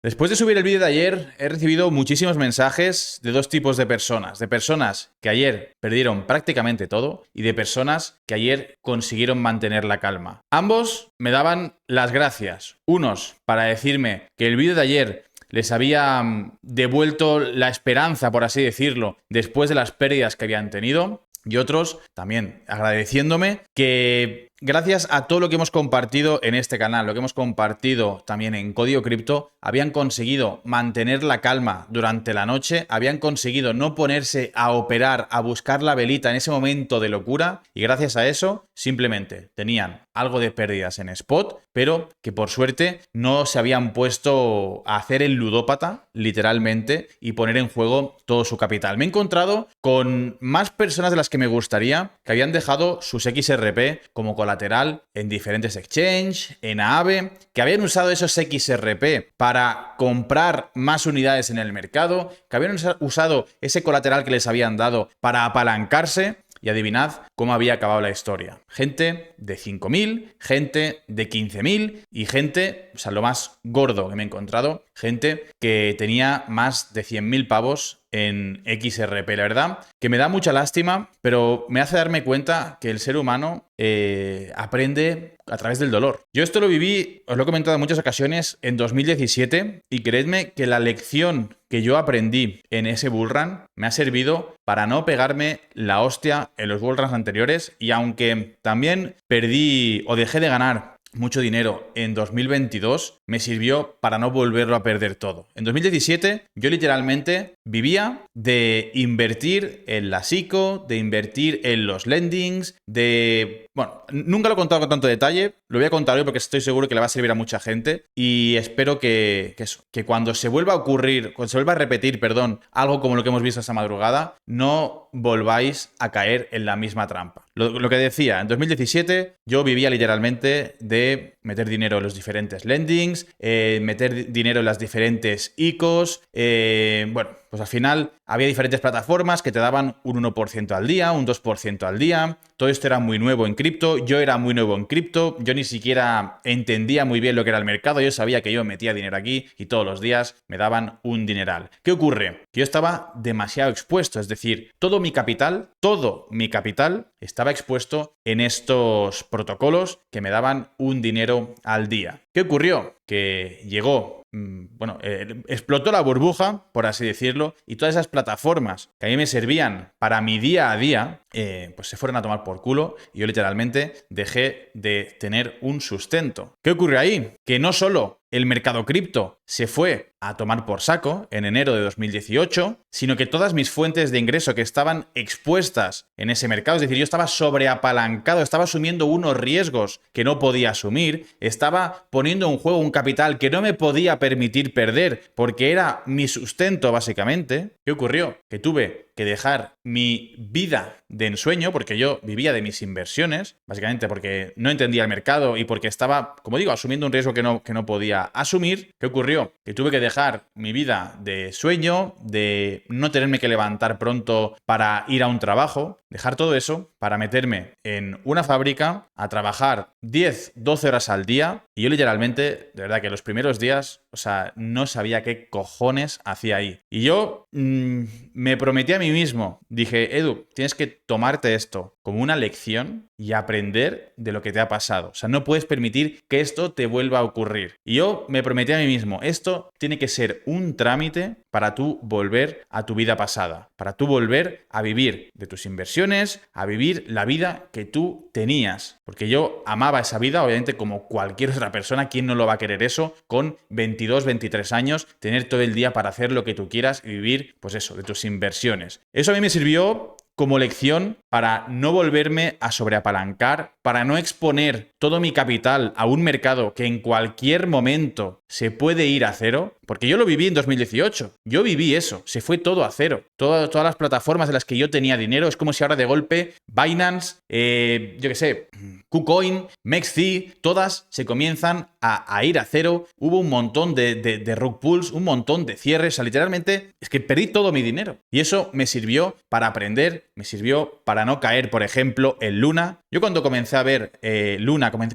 Después de subir el vídeo de ayer, he recibido muchísimos mensajes de dos tipos de personas. De personas que ayer perdieron prácticamente todo y de personas que ayer consiguieron mantener la calma. Ambos me daban las gracias. Unos para decirme que el vídeo de ayer les había devuelto la esperanza, por así decirlo, después de las pérdidas que habían tenido. Y otros también agradeciéndome que gracias a todo lo que hemos compartido en este canal, lo que hemos compartido también en Código Cripto, habían conseguido mantener la calma durante la noche, habían conseguido no ponerse a operar, a buscar la velita en ese momento de locura, y gracias a eso simplemente tenían algo de pérdidas en spot, pero que por suerte no se habían puesto a hacer el ludópata, literalmente, y poner en juego todo su capital. Me he encontrado con más personas de las que me gustaría que habían dejado sus XRP como colateral en diferentes exchanges, en Aave, que habían usado esos XRP para comprar más unidades en el mercado, que habían usado ese colateral que les habían dado para apalancarse. Y adivinad cómo había acabado la historia. Gente de 5.000, gente de 15.000 y gente, o sea, lo más gordo que me he encontrado, gente que tenía más de 100.000 pavos en XRP. La verdad que me da mucha lástima, pero me hace darme cuenta que el ser humano aprende a través del dolor. Yo esto lo viví, os lo he comentado en muchas ocasiones, en 2017, y creedme que la lección que yo aprendí en ese bullrun me ha servido para no pegarme la hostia en los bullruns anteriores, y aunque también perdí o dejé de ganar mucho dinero en 2022, me sirvió para no volverlo a perder todo. En 2017 yo literalmente vivía de invertir en la SICO, de invertir en los lendings, Bueno, nunca lo he contado con tanto detalle, lo voy a contar hoy porque estoy seguro que le va a servir a mucha gente, y espero que cuando se vuelva a ocurrir, cuando se vuelva a repetir, algo como lo que hemos visto esta madrugada, no volváis a caer en la misma trampa. Lo que decía, en 2017 yo vivía literalmente de meter dinero en los diferentes lendings, meter dinero en las diferentes ICOs, pues al final había diferentes plataformas que te daban un 1% al día, un 2% al día. Todo esto era muy nuevo en cripto, yo era muy nuevo en cripto, yo ni siquiera entendía muy bien lo que era el mercado, yo sabía que yo metía dinero aquí y todos los días me daban un dineral. ¿Qué ocurre? Que yo estaba demasiado expuesto, es decir, todo mi capital estaba expuesto en estos protocolos que me daban un dinero al día. ¿Qué ocurrió? Que llegó, explotó la burbuja, por así decirlo, y todas esas plataformas que a mí me servían para mi día a día, pues se fueron a tomar por culo, y yo literalmente dejé de tener un sustento. ¿Qué ocurrió ahí? Que no solo el mercado cripto se fue a tomar por saco en enero de 2018, sino que todas mis fuentes de ingreso que estaban expuestas en ese mercado, es decir, yo estaba sobreapalancado, estaba asumiendo unos riesgos que no podía asumir, estaba poniendo en juego un capital que no me podía permitir perder porque era mi sustento básicamente. ¿Qué ocurrió? Que tuve que dejar mi vida de ensueño, porque yo vivía de mis inversiones, básicamente porque no entendía el mercado y porque estaba, como digo, asumiendo un riesgo que no podía asumir. ¿Qué ocurrió? Que tuve que dejar mi vida de sueño, de no tenerme que levantar pronto para ir a un trabajo, dejar todo eso para meterme en una fábrica a trabajar 10, 12 horas al día, y yo literalmente, de verdad que los primeros días, no sabía qué cojones hacía ahí. Y yo me prometí a mí mismo, dije, Edu, tienes que tomarte esto como una lección y aprender de lo que te ha pasado. O sea, no puedes permitir que esto te vuelva a ocurrir. Y yo me prometí a mí mismo, esto tiene que ser un trámite para tú volver a tu vida pasada, para tú volver a vivir de tus inversiones, a vivir la vida que tú tenías. Porque yo amaba esa vida, obviamente como cualquier otra persona. ¿Quién no lo va a querer eso? Con 22, 23 años, tener todo el día para hacer lo que tú quieras y vivir, pues eso, de tus inversiones. Eso a mí me sirvió como lección para no volverme a sobreapalancar, para no exponer todo mi capital a un mercado que en cualquier momento se puede ir a cero, porque yo lo viví en 2018, yo viví eso, se fue todo a cero. Todas las plataformas en las que yo tenía dinero, es como si ahora de golpe Binance, KuCoin, MEXC, todas se comienzan a ir a cero. Hubo un montón de rug pulls, un montón de cierres, literalmente es que perdí todo mi dinero. Y eso me sirvió para aprender, me sirvió para no caer, por ejemplo, en Luna. Yo cuando comencé a ver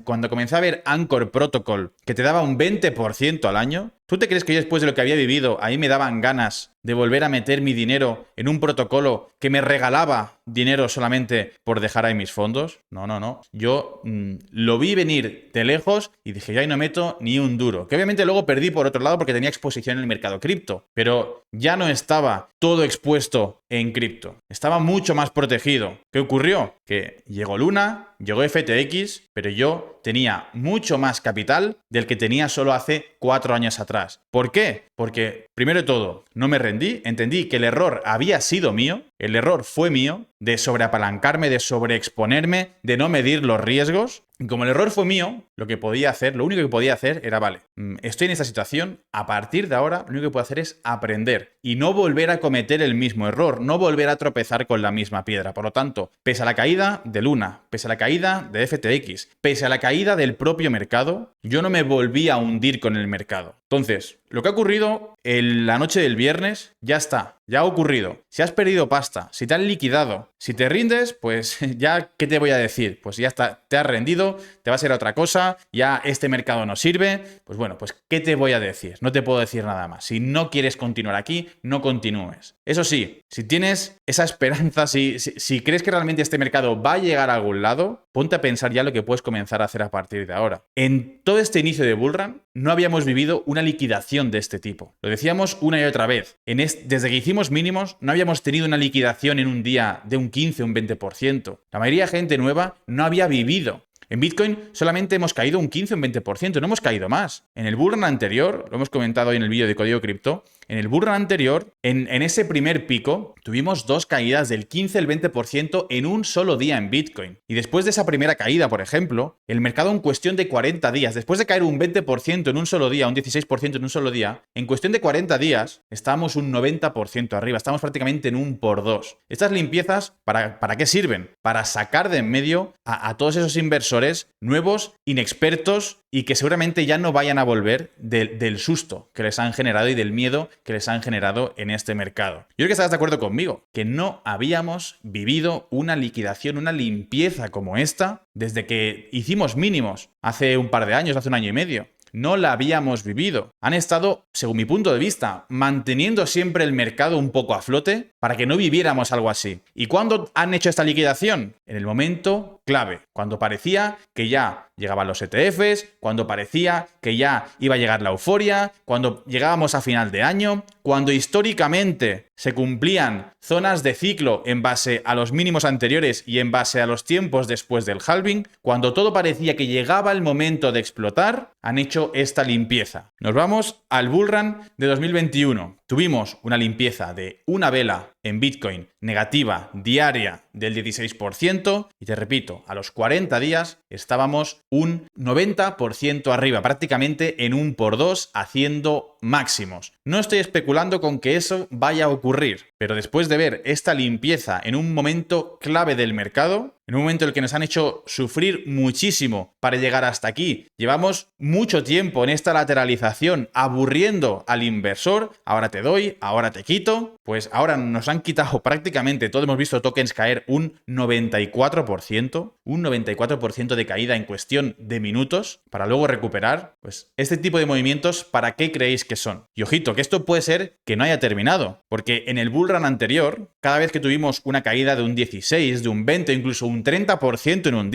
cuando comencé a ver Anchor Protocol, que te daba un 20% al año, ¿Tú te crees que yo después de lo que había vivido, ahí me daban ganas de volver a meter mi dinero en un protocolo que me regalaba dinero solamente por dejar ahí mis fondos? No, no, no. Yo lo vi venir de lejos y dije, yo ahí no meto ni un duro. Que obviamente luego perdí por otro lado porque tenía exposición en el mercado cripto, pero ya no estaba todo expuesto en cripto. Estaba mucho más protegido. ¿Qué ocurrió? Que llegó Luna, llegó FTX, pero yo tenía mucho más capital del que tenía solo hace 4 años atrás. ¿Por qué? Porque, primero de todo, no me rendí, entendí que el error había sido mío, el error fue mío, de sobreapalancarme, de sobreexponerme, de no medir los riesgos. Y como el error fue mío, lo único que podía hacer era, vale, estoy en esta situación, a partir de ahora lo único que puedo hacer es aprender y no volver a cometer el mismo error, no volver a tropezar con la misma piedra. Por lo tanto, pese a la caída de Luna, pese a la caída de FTX, pese a la caída del propio mercado, yo no me volví a hundir con el mercado. Entonces, lo que ha ocurrido en la noche del viernes, ya está, ya ha ocurrido. Si has perdido pasta, si te han liquidado, si te rindes, pues ya, ¿qué te voy a decir? Pues ya está, te has rendido, te vas a ir a otra cosa, ya este mercado no sirve, pues bueno, pues ¿qué te voy a decir? No te puedo decir nada más. Si no quieres continuar aquí, no continúes. Eso sí, si tienes esa esperanza, si crees que realmente este mercado va a llegar a algún lado, ponte a pensar ya lo que puedes comenzar a hacer a partir de ahora. En todo este inicio de bullrun, no habíamos vivido una liquidación de este tipo. Lo decíamos una y otra vez. Desde que hicimos mínimos, no habíamos tenido una liquidación en un día de un 15 o un 20%. La mayoría de gente nueva no había vivido. En Bitcoin solamente hemos caído un 15 o un 20%, no hemos caído más. En el bullrun anterior, lo hemos comentado hoy en el vídeo de Código Cripto, en el bullrun anterior, en ese primer pico, tuvimos 2 caídas del 15 al 20% en un solo día en Bitcoin. Y después de esa primera caída, por ejemplo, el mercado en cuestión de 40 días, después de caer un 20% en un solo día, un 16% en un solo día, en cuestión de 40 días, estábamos un 90% arriba, estamos prácticamente en un por 2. Estas limpiezas, ¿para qué sirven? Para sacar de en medio a todos esos inversores nuevos, inexpertos y que seguramente ya no vayan a volver del susto que les han generado y del miedo que les han generado en este mercado. Yo creo que estarás de acuerdo conmigo, que no habíamos vivido una liquidación, una limpieza como esta desde que hicimos mínimos hace un par de años, hace un año y medio. No la habíamos vivido. Han estado, según mi punto de vista, manteniendo siempre el mercado un poco a flote para que no viviéramos algo así. ¿Y cuándo han hecho esta liquidación? En el momento clave, cuando parecía que ya llegaban los ETFs, cuando parecía que ya iba a llegar la euforia, cuando llegábamos a final de año, cuando históricamente se cumplían zonas de ciclo en base a los mínimos anteriores y en base a los tiempos después del halving, cuando todo parecía que llegaba el momento de explotar, han hecho esta limpieza. Nos vamos al bullrun de 2021. Tuvimos una limpieza de una vela en Bitcoin negativa diaria del 16% y te repito, a los 40 días estábamos un 90% arriba, prácticamente en un por 2 haciendo máximos. No estoy especulando con que eso vaya a ocurrir, pero después de ver esta limpieza en un momento clave del mercado, en un momento en el que nos han hecho sufrir muchísimo para llegar hasta aquí, llevamos mucho tiempo en esta lateralización aburriendo al inversor, ahora te doy, ahora te quito, pues ahora nos han quitado prácticamente todo, hemos visto tokens caer un 94% de caída en cuestión de minutos para luego recuperar, pues este tipo de movimientos, ¿para qué creéis que son? Y ojito, que esto puede ser que no haya terminado, porque en el bullrun anterior, cada vez que tuvimos una caída de un 16, de un 20, incluso un 30% en un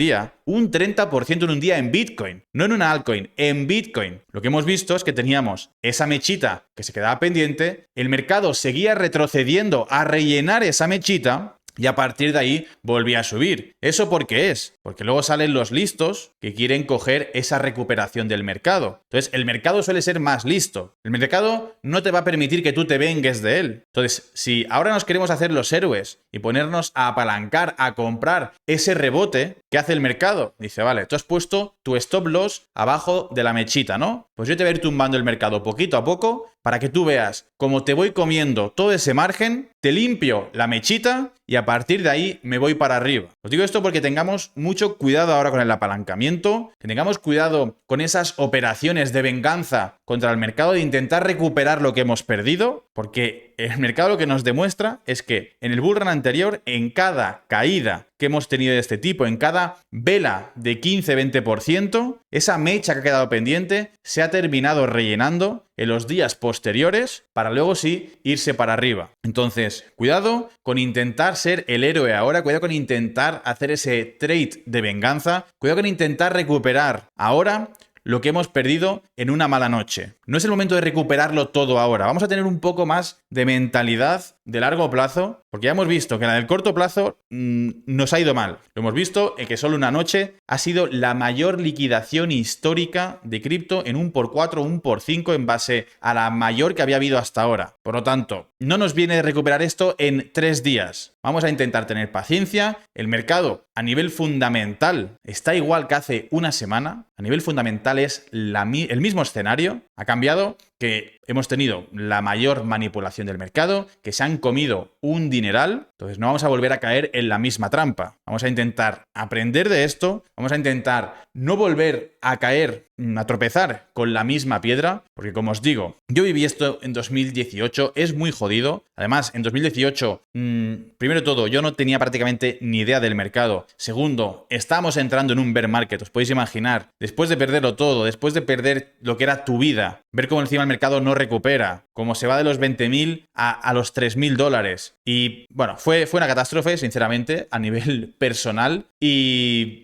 30% en un día en Bitcoin, no en una altcoin, en Bitcoin. Lo que hemos visto es que teníamos esa mechita que se quedaba pendiente, el mercado seguía retrocediendo a rellenar esa mechita y a partir de ahí volvía a subir. ¿Eso por qué es? Porque luego salen los listos que quieren coger esa recuperación del mercado. Entonces, el mercado suele ser más listo. El mercado no te va a permitir que tú te vengues de él. Entonces, si ahora nos queremos hacer los héroes y ponernos a apalancar, a comprar ese rebote, ¿qué hace el mercado? Dice, vale, tú has puesto tu stop loss abajo de la mechita, ¿no? Pues yo te voy a ir tumbando el mercado poquito a poco para que tú veas cómo te voy comiendo todo ese margen, te limpio la mechita y a partir de ahí me voy para arriba. Os digo esto porque tengamos mucho cuidado ahora con el apalancamiento, que tengamos cuidado con esas operaciones de venganza contra el mercado, de intentar recuperar lo que hemos perdido, porque el mercado lo que nos demuestra es que en el bull run anterior, en cada caída que hemos tenido de este tipo, en cada vela de 15-20%, esa mecha que ha quedado pendiente se ha terminado rellenando en los días posteriores para luego sí irse para arriba. Entonces, cuidado con intentar ser el héroe ahora, cuidado con intentar hacer ese trade de venganza, cuidado con intentar recuperar ahora lo que hemos perdido en una mala noche. No es el momento de recuperarlo todo ahora. Vamos a tener un poco más de mentalidad de largo plazo, porque ya hemos visto que la del corto plazo nos ha ido mal. Lo hemos visto en que solo una noche ha sido la mayor liquidación histórica de cripto en un por 4, un por 5 en base a la mayor que había habido hasta ahora. Por lo tanto, no nos viene de recuperar esto en 3 días. Vamos a intentar tener paciencia. El mercado a nivel fundamental está igual que hace una semana. A nivel fundamental es el mismo escenario. Ha cambiado que hemos tenido la mayor manipulación del mercado, que se han comido un dineral, entonces no vamos a volver a caer en la misma trampa. Vamos a intentar aprender de esto, vamos a intentar no volver a caer, a tropezar con la misma piedra, porque como os digo, yo viví esto en 2018, es muy jodido. Además, en 2018, primero de todo, yo no tenía prácticamente ni idea del mercado. Segundo, estábamos entrando en un bear market, os podéis imaginar, después de perderlo todo, después de perder lo que era tu vida, ver cómo encima el mercado no recupera, cómo se va de los 20.000 a los 3.000 dólares. Y bueno, fue una catástrofe, sinceramente, a nivel personal. Y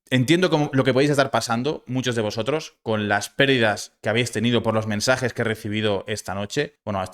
entiendo lo que podéis estar pasando, muchos de vosotros, con las pérdidas que habéis tenido por los mensajes que he recibido esta noche. Bueno,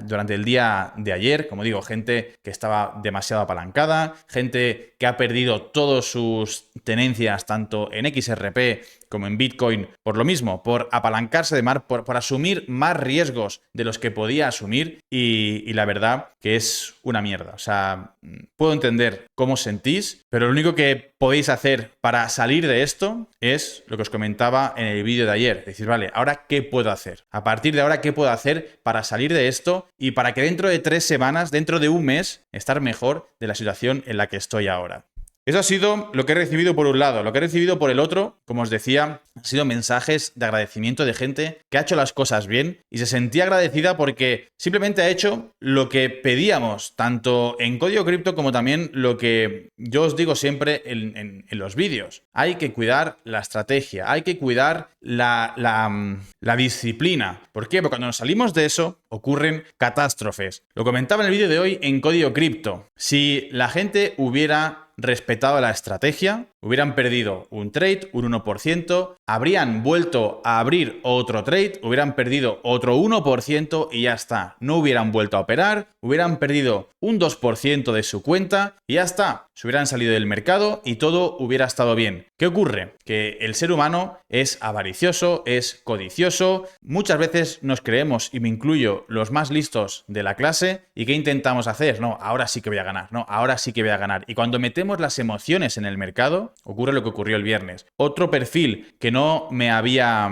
durante el día de ayer, como digo, gente que estaba demasiado apalancada, gente que ha perdido todas sus tenencias, tanto en XRP como en Bitcoin, por lo mismo, por apalancarse de más, por asumir más riesgos de los que podía asumir, y la verdad que es una mierda. O sea, puedo entender cómo os sentís, pero lo único que podéis hacer para salir de esto es lo que os comentaba en el vídeo de ayer. Decir, vale, ¿ahora qué puedo hacer? A partir de ahora, ¿qué puedo hacer para salir de esto y para que dentro de 3 semanas, dentro de un mes, estar mejor de la situación en la que estoy ahora? Eso ha sido lo que he recibido por un lado. Lo que he recibido por el otro, como os decía, han sido mensajes de agradecimiento de gente que ha hecho las cosas bien y se sentía agradecida porque simplemente ha hecho lo que pedíamos, tanto en Código Cripto como también lo que yo os digo siempre en los vídeos. Hay que cuidar la estrategia, hay que cuidar la disciplina. ¿Por qué? Porque cuando nos salimos de eso, ocurren catástrofes. Lo comentaba en el vídeo de hoy en Código Cripto. Si la gente hubiera respetado la estrategia, hubieran perdido un trade, un 1%, habrían vuelto a abrir otro trade, hubieran perdido otro 1% y ya está. No hubieran vuelto a operar, hubieran perdido un 2% de su cuenta y ya está. Se hubieran salido del mercado y todo hubiera estado bien. ¿Qué ocurre? Que el ser humano es avaricioso, es codicioso. Muchas veces nos creemos, y me incluyo, los más listos de la clase. ¿Y qué intentamos hacer? No, ahora sí que voy a ganar. No, ahora sí que voy a ganar. Y cuando metemos las emociones en el mercado, ocurre lo que ocurrió el viernes. Otro perfil que no me había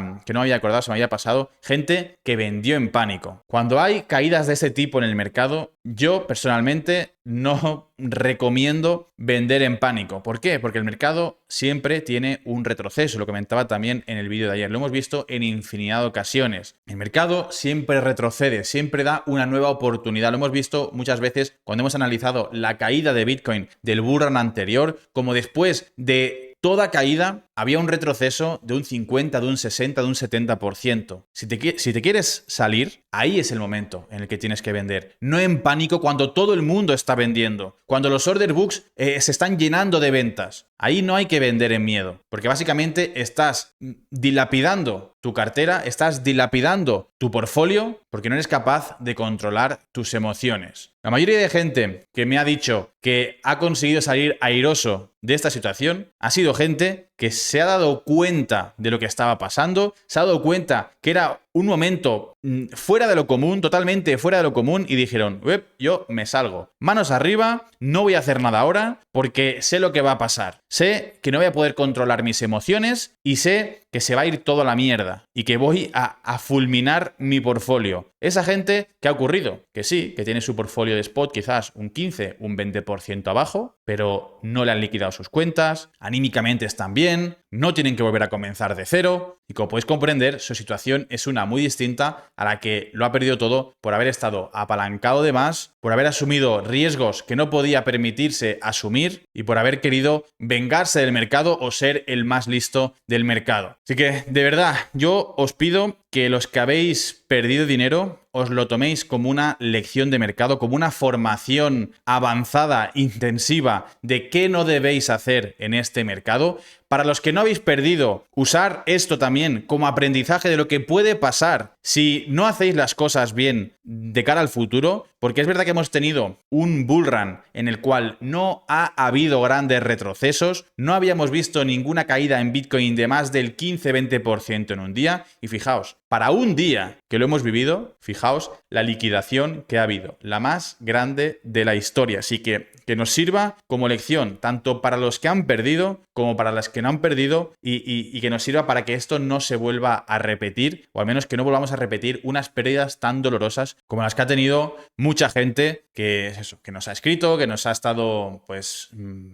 acordado, se me había pasado, gente que vendió en pánico. Cuando hay caídas de ese tipo en el mercado, yo personalmente no recomiendo vender en pánico. ¿Por qué? Porque el mercado siempre tiene un retroceso. Lo comentaba también en el vídeo de ayer. Lo hemos visto en infinidad de ocasiones. El mercado siempre retrocede, siempre da una nueva oportunidad. Lo hemos visto muchas veces cuando hemos analizado la caída de Bitcoin del bull run anterior, como después de toda caída había un retroceso de un 50, de un 60, de un 70%. Si te quieres salir, ahí es el momento en el que tienes que vender. No en pánico cuando todo el mundo está vendiendo. Cuando los order books se están llenando de ventas. Ahí no hay que vender en miedo. Porque básicamente estás dilapidando tu cartera, estás dilapidando tu portfolio porque no eres capaz de controlar tus emociones. La mayoría de gente que me ha dicho que ha conseguido salir airoso de esta situación ha sido gente que se ha dado cuenta de lo que estaba pasando, se ha dado cuenta que era un momento fuera de lo común, totalmente fuera de lo común, y dijeron, yo me salgo. Manos arriba, no voy a hacer nada ahora porque sé lo que va a pasar. Sé que no voy a poder controlar mis emociones y sé que se va a ir todo a la mierda y que voy a fulminar mi portfolio. Esa gente, ¿qué ha ocurrido? Que sí, que tiene su portfolio de spot quizás un 15, un 20% abajo, pero no le han liquidado sus cuentas, anímicamente están bien, no tienen que volver a comenzar de cero y como podéis comprender, su situación es una muy distinta a la que lo ha perdido todo por haber estado apalancado de más, por haber asumido riesgos que no podía permitirse asumir y por haber querido vengarse del mercado o ser el más listo del mercado. Así que, de verdad, yo os pido que los que habéis perdido dinero os lo toméis como una lección de mercado, como una formación avanzada, intensiva de qué no debéis hacer en este mercado. Para los que no habéis perdido, usar esto también como aprendizaje de lo que puede pasar si no hacéis las cosas bien de cara al futuro, porque es verdad que hemos tenido un bull run en el cual no ha habido grandes retrocesos, no habíamos visto ninguna caída en Bitcoin de más del 15-20% en un día, y fijaos, para un día que lo hemos vivido, fijaos la liquidación que ha habido, la más grande de la historia. Así que nos sirva como lección, tanto para los que han perdido como para las que no han perdido, y que nos sirva para que esto no se vuelva a repetir, o al menos que no volvamos a repetir unas pérdidas tan dolorosas como las que ha tenido mucha gente que es eso, que nos ha escrito, que nos ha estado pues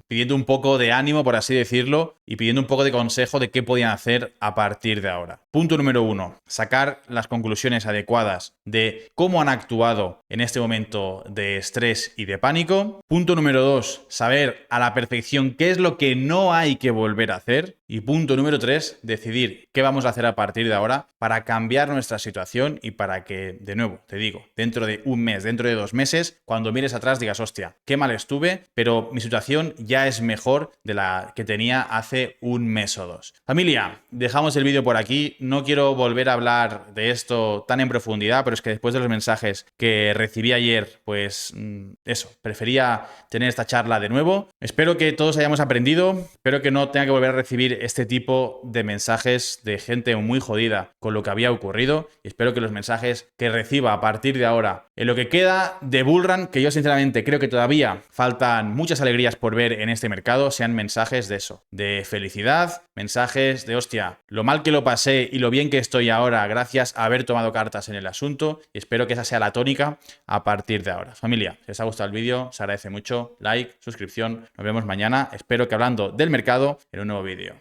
pidiendo un poco de ánimo, por así decirlo, y pidiendo un poco de consejo de qué podían hacer a partir de ahora. Punto número 1, sacar las conclusiones adecuadas de cómo han actuado en este momento de estrés y de pánico. Punto número 2, saber a la perfección qué es lo que no hay que volver a hacer. Y punto número 3, decidir qué vamos a hacer a partir de ahora para cambiar nuestra situación y para que, de nuevo, te digo, dentro de un mes, dentro de 2 meses, cuando mires atrás digas, hostia, qué mal estuve, pero mi situación ya es mejor de la que tenía hace un mes o 2. Familia, dejamos el vídeo por aquí. No quiero volver a hablar de esto tan en profundidad, pero es que después de los mensajes que recibí ayer, pues eso, prefería tener esta charla de nuevo. Espero que todos hayamos aprendido, espero que no tenga que volver a recibir este tipo de mensajes de gente muy jodida con lo que había ocurrido, y espero que los mensajes que reciba a partir de ahora en lo que queda de bull run, que yo sinceramente creo que todavía faltan muchas alegrías por ver en este mercado, sean mensajes de eso, de felicidad, mensajes de hostia, lo mal que lo pasé y lo bien que estoy ahora gracias a haber tomado cartas en el asunto, y espero que esa sea la tónica a partir de ahora. Familia, si os ha gustado el vídeo, se agradece mucho, like, suscripción, nos vemos mañana, espero que hablando del mercado en un nuevo vídeo.